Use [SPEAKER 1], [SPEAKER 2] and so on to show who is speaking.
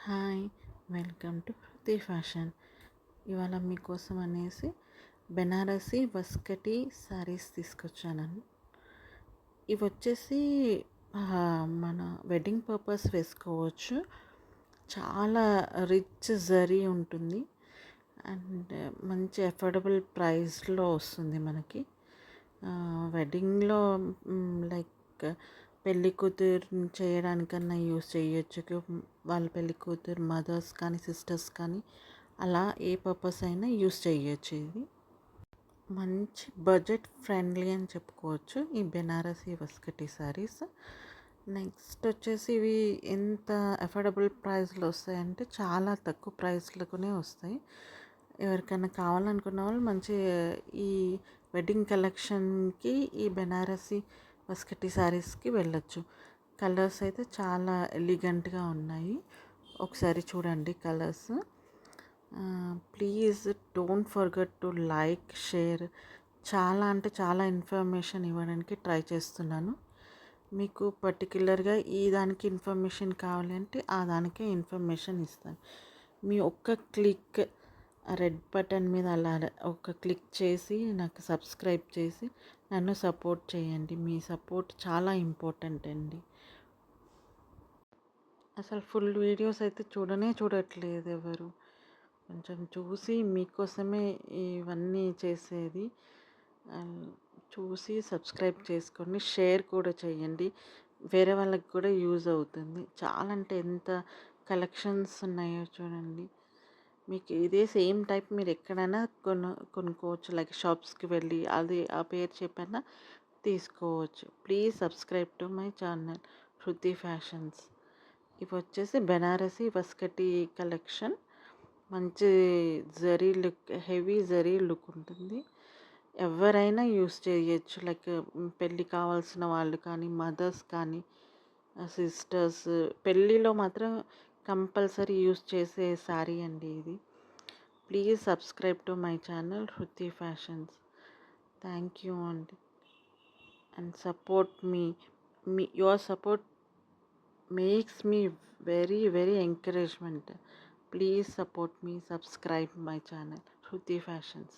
[SPEAKER 1] Hi, welcome to ప్రతి fashion. ఇవాళ మీకోసం అనేసి బెనారసి వస్కటి శారీస్ తీసుకొచ్చాను. ఇవి వచ్చేసి మన వెడ్డింగ్ పర్పస్ వేసుకోవచ్చు. చాలా రిచ్ జరీ ఉంటుంది అండ్ మంచి అఫోర్డబుల్ ప్రైస్లో వస్తుంది మనకి. వెడ్డింగ్లో లైక్ పెళ్ళి కూతురు చేయడానికన్నా యూస్ చేయొచ్చు. వాళ్ళ పెళ్ళి కూతురు మదర్స్ కానీ సిస్టర్స్ కానీ అలా ఏ పర్పస్ అయినా యూస్ చేయొచ్చు. ఇది మంచి బడ్జెట్ ఫ్రెండ్లీ అని చెప్పుకోవచ్చు ఈ బెనారసి వస్కటి శారీస్. నెక్స్ట్ వచ్చేసి ఇవి ఎంత అఫోర్డబుల్ ప్రైస్లో వస్తాయంటే చాలా తక్కువ ప్రైస్లకునే వస్తాయి. ఎవరికైనా కావాలనుకున్న వాళ్ళు మంచి ఈ వెడ్డింగ్ కలెక్షన్కి ఈ బెనారసి వస్కటి శారీస్కి వెళ్ళొచ్చు. కలర్స్ అయితే చాలా ఎలిగెంట్గా ఉన్నాయి. ఒకసారి చూడండి colours. Please don't forget to like, share. చాలా అంటే చాలా ఇన్ఫర్మేషన్ ఇవ్వడానికి ట్రై చేస్తున్నాను. మీకు పర్టిక్యులర్గా ఈ దానికి ఇన్ఫర్మేషన్ కావాలి అంటే ఆ దానికే ఇన్ఫర్మేషన్ ఇస్తాను. మీ ఒక్క క్లిక్ రెడ్ బటన్ మీద అలా ఒక క్లిక్ చేసి నాకు సబ్స్క్రైబ్ చేసి నన్ను సపోర్ట్ చేయండి. మీ సపోర్ట్ చాలా ఇంపార్టెంట్ అండి. అసలు ఫుల్ వీడియోస్ అయితే చూడట్లేదు ఎవరు. కొంచెం చూసి మీకోసమే ఇవన్నీ చేసేది. చూసి సబ్స్క్రైబ్ చేసుకోండి, షేర్ కూడా చేయండి. వేరే వాళ్ళకి కూడా యూజ్ అవుతుంది. చాలా అంటే ఎంత కలెక్షన్స్ ఉన్నాయో చూడండి. మీకు ఇదే సేమ్ టైప్ మీరు ఎక్కడైనా కొనుక్కోవచ్చు. లైక్ షాప్స్కి వెళ్ళి అది ఆ పేరు చెప్పైనా తీసుకోవచ్చు. Please subscribe to my channel Shruti fashions. ఇవి వచ్చేసి బెనారసి వస్కటి కలెక్షన్. మంచి zari look, heavy zari look ఉంటుంది. ఎవరైనా యూస్ చేయొచ్చు. లైక్ పెళ్ళి కావాల్సిన వాళ్ళు కానీ, మదర్స్ కానీ, సిస్టర్స్. పెళ్ళిలో మాత్రం కంపల్సరీ యూస్ చేసే శారీ అండి ఇది. Please subscribe to my channel Shruti fashions. Thank you అండి. And support me. Your support makes me very encouragement. Please support me, subscribe my channel Shruti Fashions.